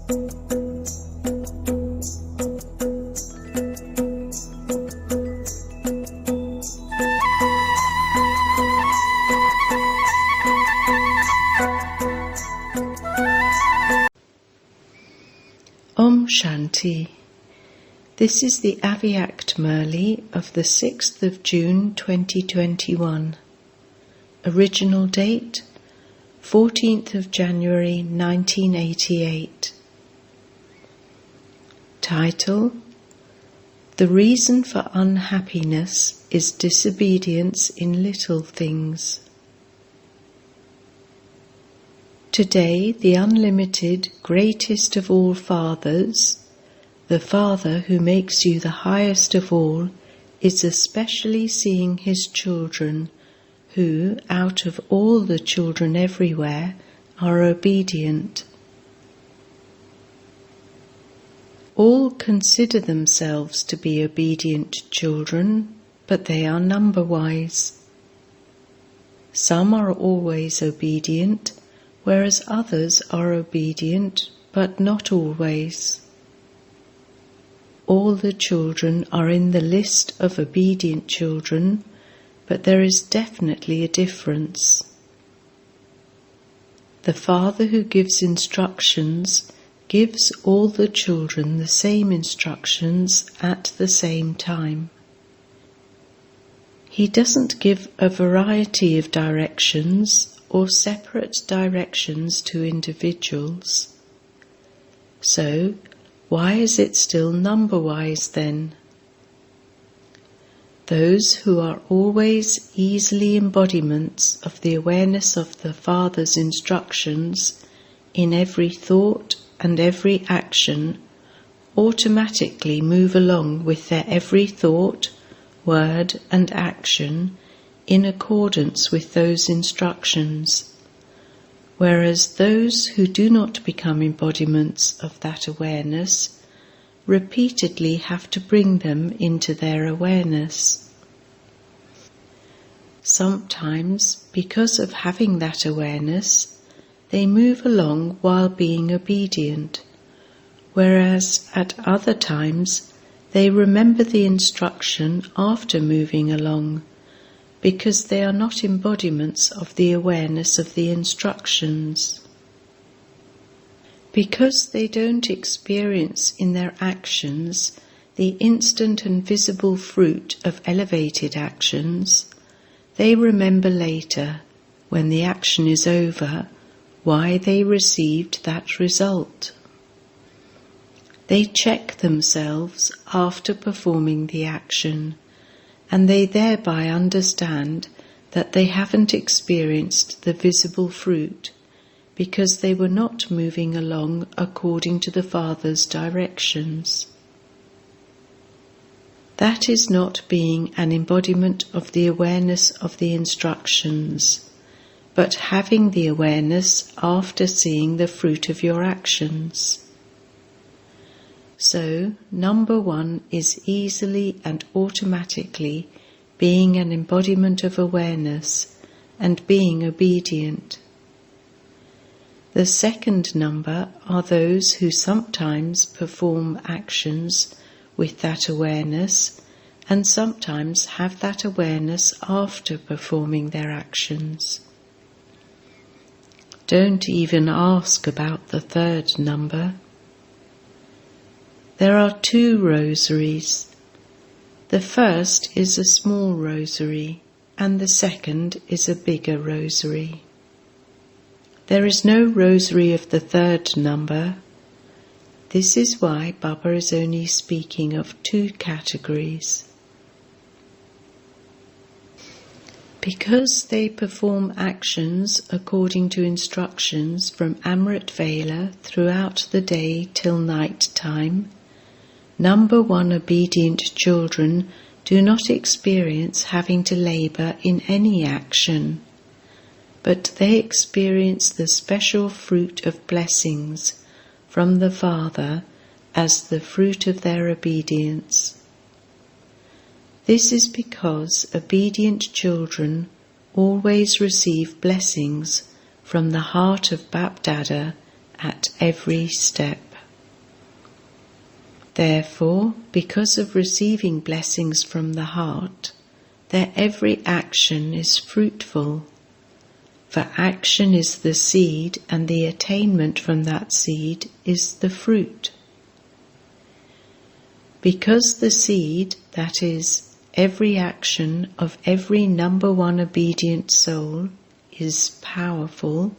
Om Shanti. This is the Avyakth Murali of the 6th of June 2021. Original date 14th of January 1988. Title: The reason for unhappiness is disobedience in little things. Today, the unlimited, greatest of all fathers, the Father who makes you the highest of all, is especially seeing his children who, out of all the children everywhere, are obedient. All consider themselves to be obedient children, but they are number-wise. Some are always obedient, whereas others are obedient, but not always. All the children are in the list of obedient children, but there is definitely a difference. The Father who gives instructions gives all the children the same instructions at the same time. He doesn't give a variety of directions or separate directions to individuals. So, why is it still number-wise then? Those who are always easily embodiments of the awareness of the Father's instructions in every thought and every action automatically move along with their every thought, word and action in accordance with those instructions, whereas those who do not become embodiments of that awareness repeatedly have to bring them into their awareness. Sometimes, because of having that awareness, they move along while being obedient, whereas at other times they remember the instruction after moving along, because they are not embodiments of the awareness of the instructions. Because they don't experience in their actions the instant and visible fruit of elevated actions, they remember later, when the action is over, why they received that result. They check themselves after performing the action, and they thereby understand that they haven't experienced the visible fruit because they were not moving along according to the Father's directions. That is not being an embodiment of the awareness of the instructions, but having the awareness after seeing the fruit of your actions. So, number one is easily and automatically being an embodiment of awareness and being obedient. The second number are those who sometimes perform actions with that awareness and sometimes have that awareness after performing their actions. Don't even ask about the third number. There are 2 rosaries. The first is a small rosary, and the second is a bigger rosary. There is no rosary of the third number. This is why Baba is only speaking of 2 categories. Because they perform actions according to instructions from Amrit Vela throughout the day till night time, number one obedient children do not experience having to labour in any action, but they experience the special fruit of blessings from the Father as the fruit of their obedience. This is because obedient children always receive blessings from the heart of Bap Dada at every step. Therefore, because of receiving blessings from the heart, their every action is fruitful. For action is the seed, and the attainment from that seed is the fruit. Because the seed, that is, every action of every number one obedient soul, is powerful,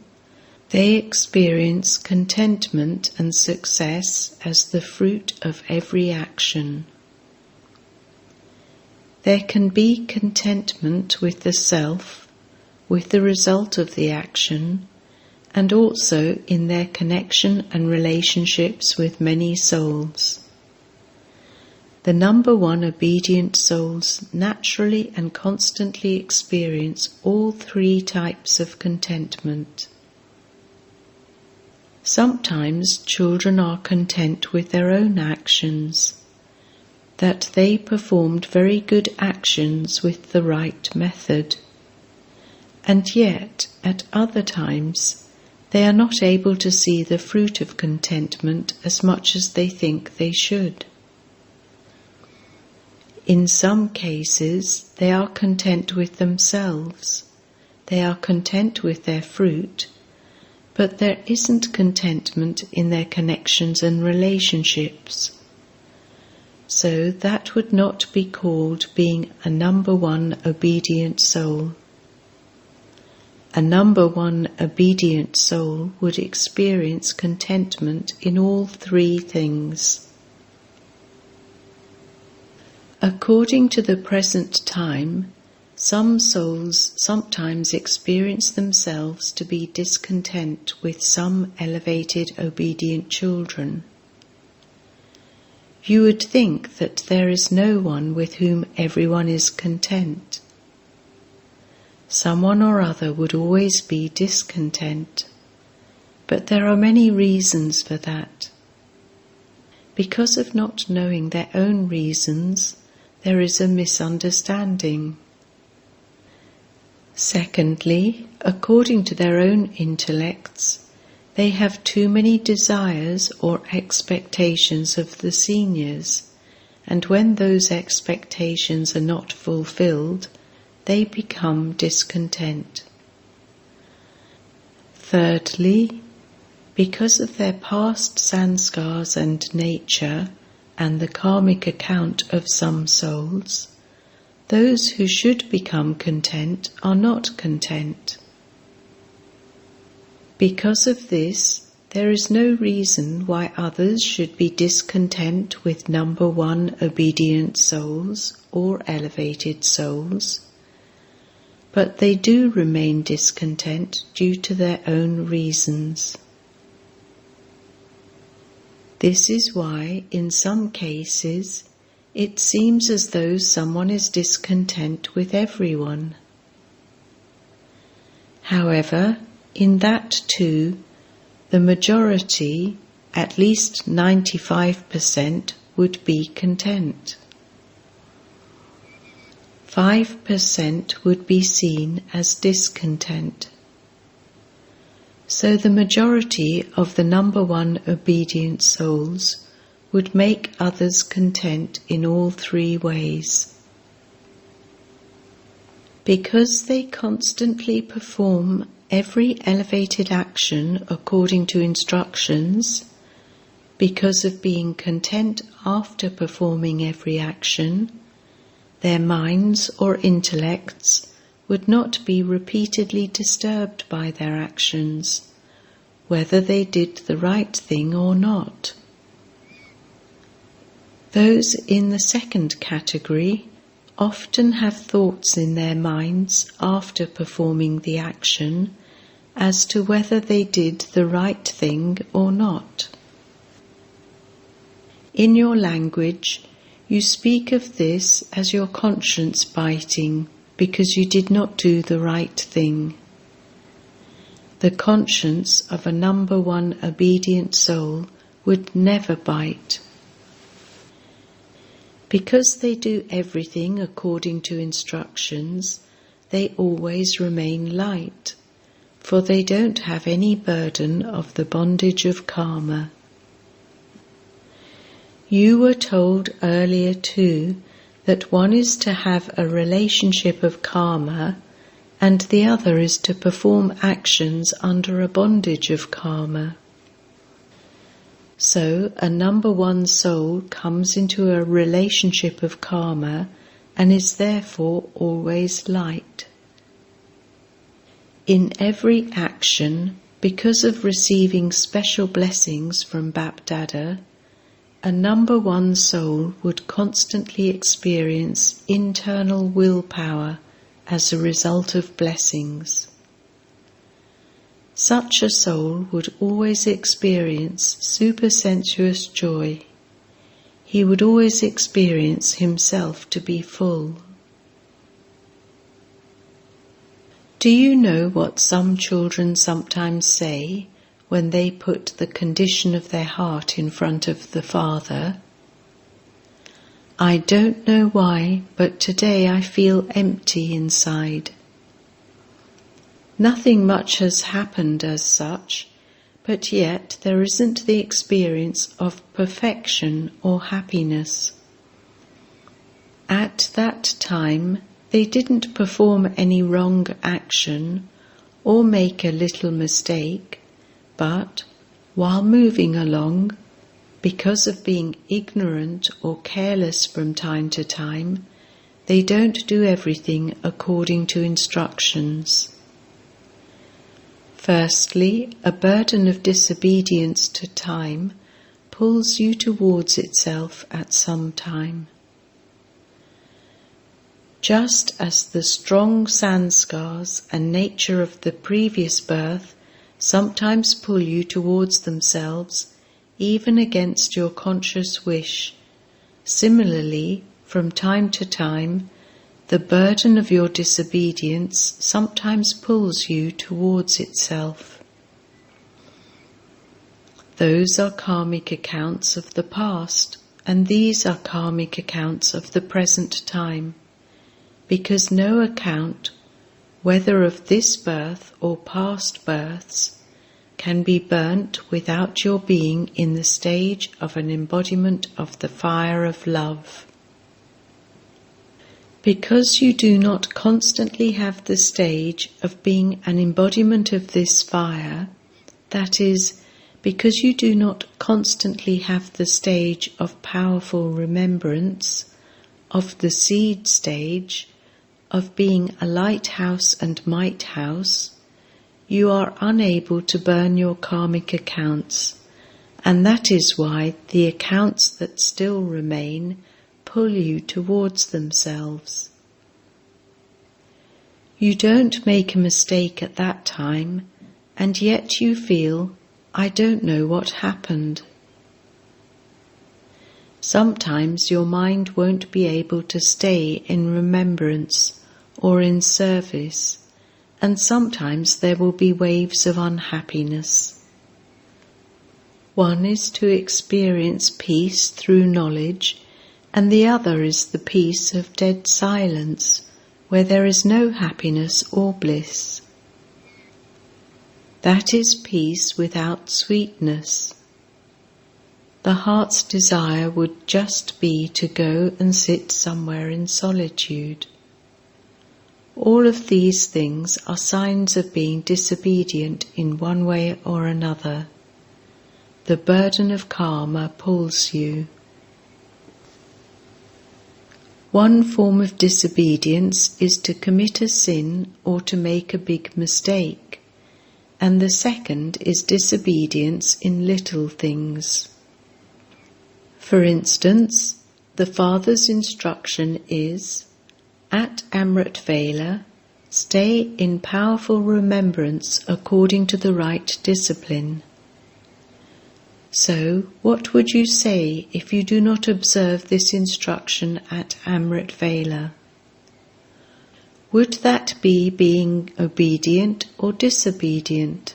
they experience contentment and success as the fruit of every action. There can be contentment with the self, with the result of the action, and also in their connection and relationships with many souls. The number one obedient souls naturally and constantly experience all three types of contentment. Sometimes children are content with their own actions, that they performed very good actions with the right method, and yet at other times they are not able to see the fruit of contentment as much as they think they should. In some cases they are content with themselves, they are content with their fruit, but there isn't contentment in their connections and relationships. So that would not be called being a number one obedient soul. A number one obedient soul would experience contentment in all three things. According to the present time, some souls sometimes experience themselves to be discontent with some elevated obedient children. You would think that there is no one with whom everyone is content. Someone or other would always be discontent, but there are many reasons for that. Because of not knowing their own reasons, there is a misunderstanding. Secondly, according to their own intellects, they have too many desires or expectations of the seniors, and when those expectations are not fulfilled, they become discontent. Thirdly, because of their past sanskars and nature, and the karmic account of some souls, those who should become content are not content. Because of this, there is no reason why others should be discontent with number one obedient souls or elevated souls, but they do remain discontent due to their own reasons. This is why, in some cases, it seems as though someone is discontent with everyone. However, in that too, the majority, at least 95%, would be content. 5% would be seen as discontent. So the majority of the number one obedient souls would make others content in all three ways. Because they constantly perform every elevated action according to instructions, because of being content after performing every action, their minds or intellects would not be repeatedly disturbed by their actions, whether they did the right thing or not. Those in the second category often have thoughts in their minds after performing the action as to whether they did the right thing or not. In your language, you speak of this as your conscience biting because you did not do the right thing. The conscience of a number one obedient soul would never bite. Because they do everything according to instructions, they always remain light, for they don't have any burden of the bondage of karma. You were told earlier too that one is to have a relationship of karma and the other is to perform actions under a bondage of karma. So a number one soul comes into a relationship of karma and is therefore always light. In every action, because of receiving special blessings from Bap-Dada, a number one soul would constantly experience internal willpower as a result of blessings. Such a soul would always experience supersensuous joy. He would always experience himself to be full. Do you know what some children sometimes say when they put the condition of their heart in front of the Father? I don't know why, but today I feel empty inside. Nothing much has happened as such, but yet there isn't the experience of perfection or happiness. At that time, they didn't perform any wrong action or make a little mistake, but while moving along, because of being ignorant or careless from time to time, they don't do everything according to instructions. Firstly, a burden of disobedience to time pulls you towards itself at some time. Just as the strong sanskars and nature of the previous birth sometimes pull you towards themselves, even against your conscious wish, similarly, from time to time, the burden of your disobedience sometimes pulls you towards itself. Those are karmic accounts of the past, and these are karmic accounts of the present time, because no account, whether of this birth or past births, can be burnt without your being in the stage of an embodiment of the fire of love. Because you do not constantly have the stage of being an embodiment of this fire, that is, because you do not constantly have the stage of powerful remembrance, of the seed stage, of being a lighthouse and might house, you are unable to burn your karmic accounts, and that is why the accounts that still remain pull you towards themselves. You don't make a mistake at that time, and yet you feel, I don't know what happened. Sometimes your mind won't be able to stay in remembrance or in service, and sometimes there will be waves of unhappiness. One is to experience peace through knowledge, and the other is the peace of dead silence, where there is no happiness or bliss. That is peace without sweetness. The heart's desire would just be to go and sit somewhere in solitude. All of these things are signs of being disobedient in one way or another. The burden of karma pulls you. One form of disobedience is to commit a sin or to make a big mistake, and the second is disobedience in little things. For instance, the Father's instruction is, at Amrit Vela, stay in powerful remembrance according to the right discipline. So, what would you say if you do not observe this instruction at Amrit Vela? Would that be being obedient or disobedient?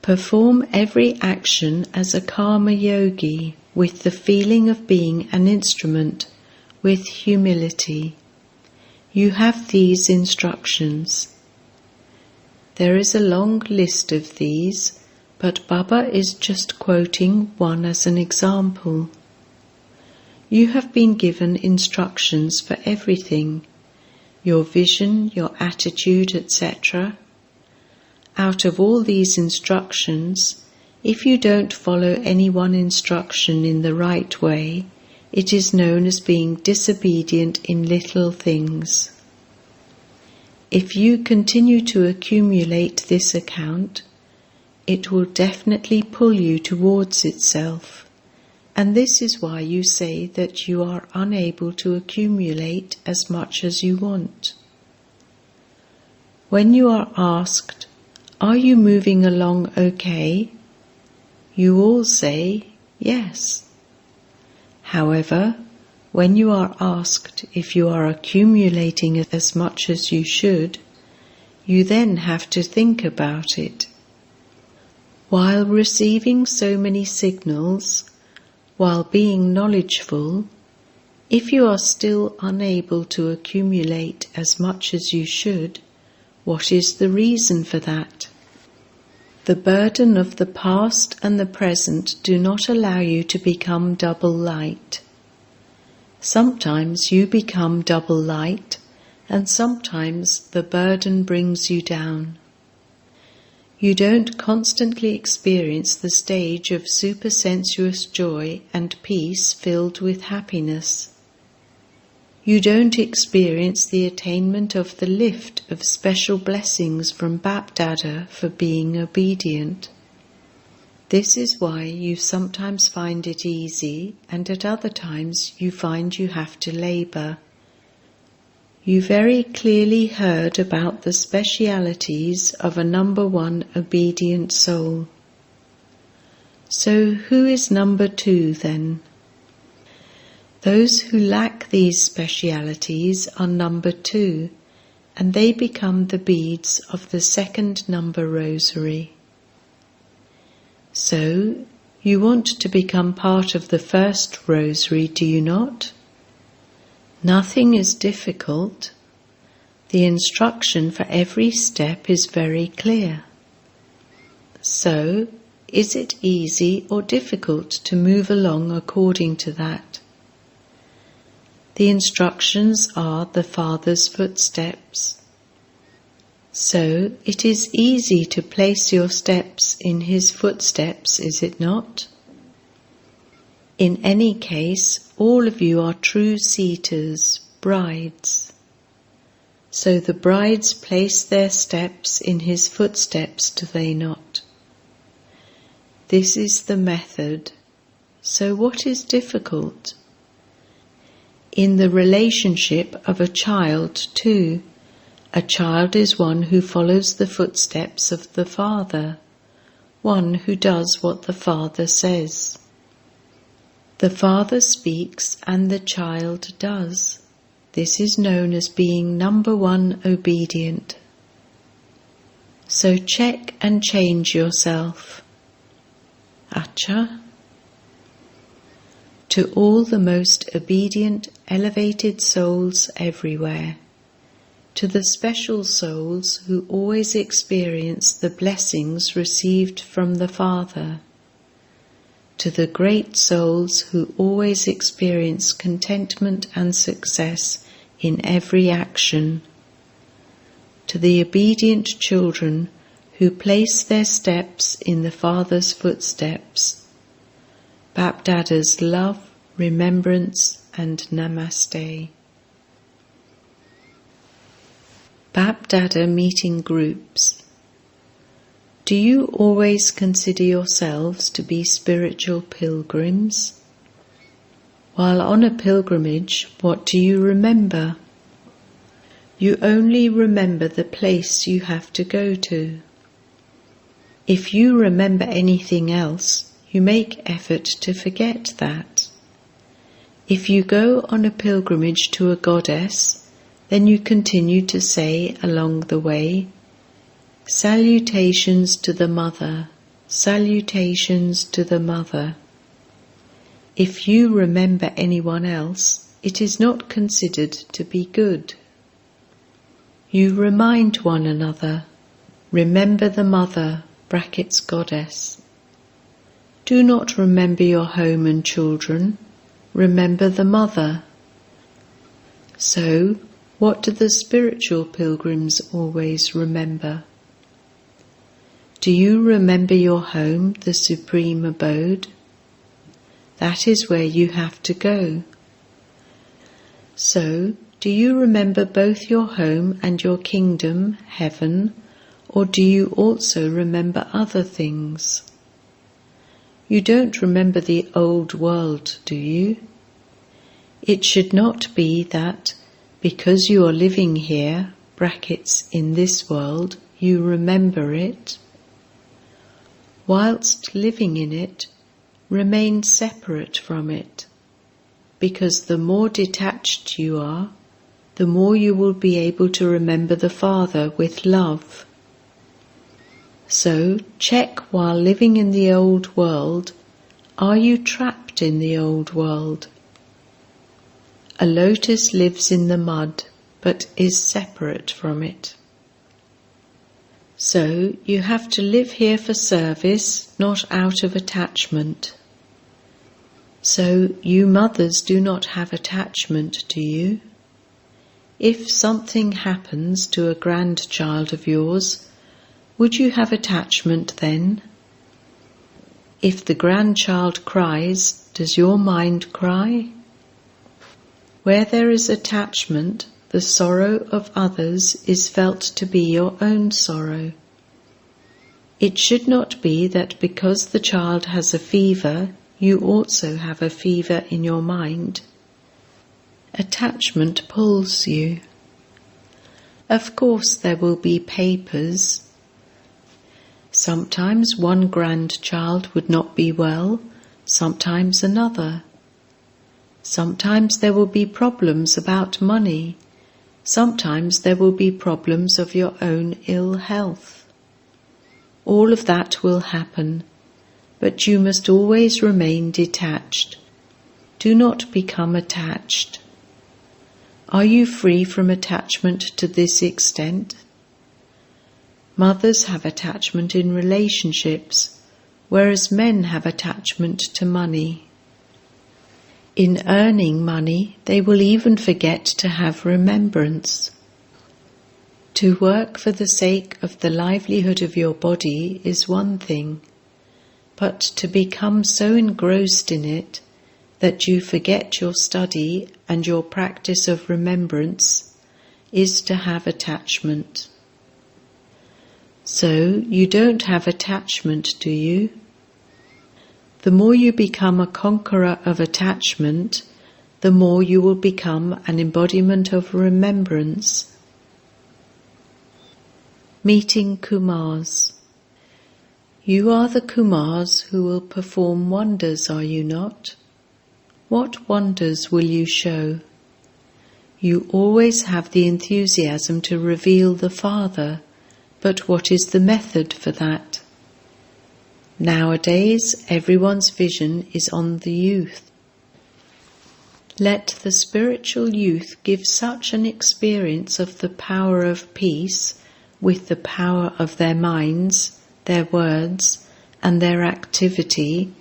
Perform every action as a karma yogi with the feeling of being an instrument, with humility. You have these instructions. There is a long list of these, but Baba is just quoting one as an example. You have been given instructions for everything, your vision, your attitude, etc. Out of all these instructions, if you don't follow any one instruction in the right way, it is known as being disobedient in little things. If you continue to accumulate this account, it will definitely pull you towards itself, and this is why you say that you are unable to accumulate as much as you want. When you are asked, "Are you moving along okay?" you all say, "Yes." However, when you are asked if you are accumulating as much as you should, you then have to think about it. While receiving so many signals, while being knowledgeful, if you are still unable to accumulate as much as you should, what is the reason for that? The burden of the past and the present do not allow you to become double light. Sometimes you become double light, and sometimes the burden brings you down. You don't constantly experience the stage of supersensuous joy and peace filled with happiness. You don't experience the attainment of the lift of special blessings from Bap-Dada for being obedient. This is why you sometimes find it easy, and at other times you find you have to labor. You very clearly heard about the specialities of a number one obedient soul. So who is number two then? Those who lack these specialities are number two, and they become the beads of the second number rosary. So, you want to become part of the first rosary, do you not? Nothing is difficult. The instruction for every step is very clear. So, is it easy or difficult to move along according to that? The instructions are the Father's footsteps. So it is easy to place your steps in His footsteps, is it not? In any case, all of you are true seaters, brides. So the brides place their steps in His footsteps, do they not? This is the method. So what is difficult? In the relationship of a child too, a child is one who follows the footsteps of the Father, one who does what the Father says. The Father speaks and the child does. This is known as being number one obedient. So check and change yourself. Acha. To all the most obedient, elevated souls everywhere, to the special souls who always experience the blessings received from the Father, to the great souls who always experience contentment and success in every action, to the obedient children who place their steps in the Father's footsteps, Bap-Dada's love, remembrance and namaste. Bap-Dada meeting groups. Do you always consider yourselves to be spiritual pilgrims? While on a pilgrimage, what do you remember? You only remember the place you have to go to. If you remember anything else, you make effort to forget that. If you go on a pilgrimage to a goddess, then you continue to say along the way, "Salutations to the Mother, salutations to the Mother." If you remember anyone else, it is not considered to be good. You remind one another, "Remember the Mother, (Goddess). Do not remember your home and children, remember the Mother. So, what do the spiritual pilgrims always remember? Do you remember your home, the supreme abode? That is where you have to go. So, do you remember both your home and your kingdom, heaven, or do you also remember other things? You don't remember the old world, do you? It should not be that, because you are living here, (in this world), you remember it. Whilst living in it, remain separate from it, because the more detached you are, the more you will be able to remember the Father with love. So check while living in the old world, are you trapped in the old world? A lotus lives in the mud, but is separate from it. So you have to live here for service, not out of attachment. So you mothers do not have attachment, do you? If something happens to a grandchild of yours, would you have attachment then? If the grandchild cries, does your mind cry? Where there is attachment, the sorrow of others is felt to be your own sorrow. It should not be that because the child has a fever, you also have a fever in your mind. Attachment pulls you. Of course there will be papers. Sometimes one grandchild would not be well, sometimes another. Sometimes there will be problems about money. Sometimes there will be problems of your own ill health. All of that will happen, but you must always remain detached. Do not become attached. Are you free from attachment to this extent? Mothers have attachment in relationships, whereas men have attachment to money. In earning money, they will even forget to have remembrance. To work for the sake of the livelihood of your body is one thing, but to become so engrossed in it that you forget your study and your practice of remembrance is to have attachment. So you don't have attachment, do you? The more you become a conqueror of attachment, the more you will become an embodiment of remembrance. Meeting Kumars. You are the Kumars who will perform wonders, are you not? What wonders will you show? You always have the enthusiasm to reveal the Father, but what is the method for that? Nowadays, everyone's vision is on the youth. Let the spiritual youth give such an experience of the power of peace with the power of their minds, their words, and their activity,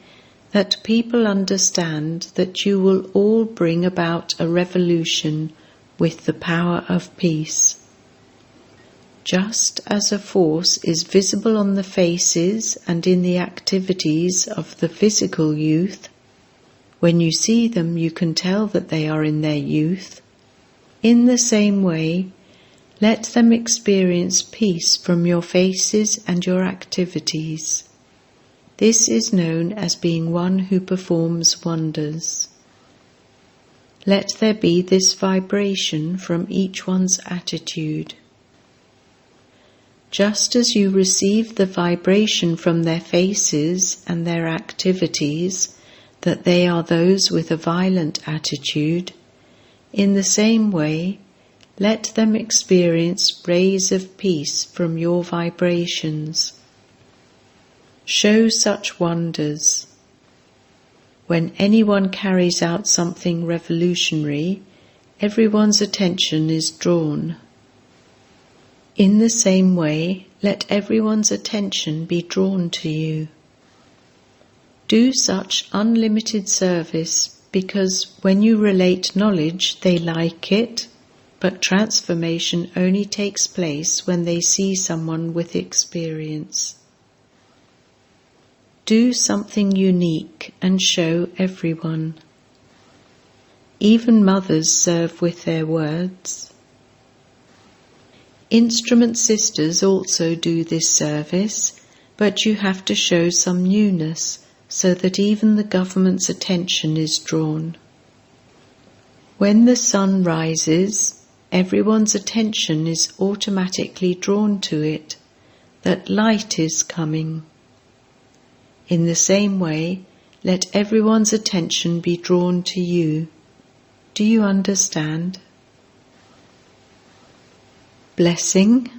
that people understand that you will all bring about a revolution with the power of peace. Just as a force is visible on the faces and in the activities of the physical youth, when you see them you can tell that they are in their youth, in the same way, let them experience peace from your faces and your activities. This is known as being one who performs wonders. Let there be this vibration from each one's attitude. Just as you receive the vibration from their faces and their activities, that they are those with a violent attitude, in the same way, let them experience rays of peace from your vibrations. Show such wonders. When anyone carries out something revolutionary, everyone's attention is drawn. In the same way, let everyone's attention be drawn to you. Do such unlimited service because when you relate knowledge, they like it, but transformation only takes place when they see someone with experience. Do something unique and show everyone. Even mothers serve with their words. Instrument sisters also do this service, but you have to show some newness so that even the government's attention is drawn. When the sun rises, everyone's attention is automatically drawn to it, that light is coming. In the same way, let everyone's attention be drawn to you. Do you understand? Blessing.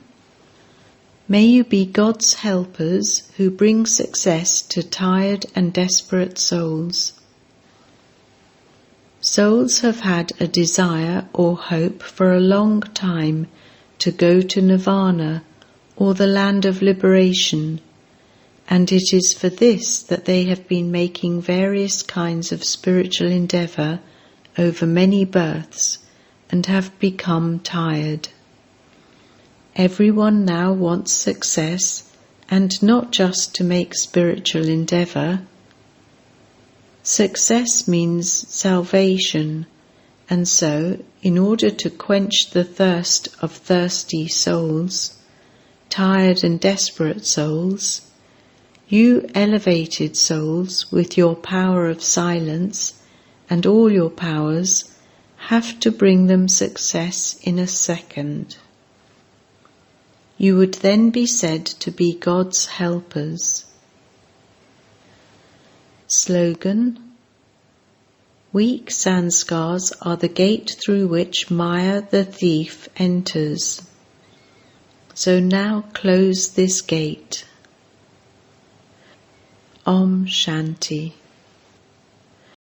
May you be God's helpers who bring success to tired and desperate souls. Souls have had a desire or hope for a long time to go to Nirvana or the land of liberation, and it is for this that they have been making various kinds of spiritual endeavour over many births and have become tired. Everyone now wants success, and not just to make spiritual endeavour. Success means salvation, and so, in order to quench the thirst of thirsty souls, tired and desperate souls, you elevated souls with your power of silence and all your powers have to bring them success in a second. You would then be said to be God's helpers. Slogan: Weak sanskars are the gate through which Maya the thief enters. So now close this gate. Om Shanti.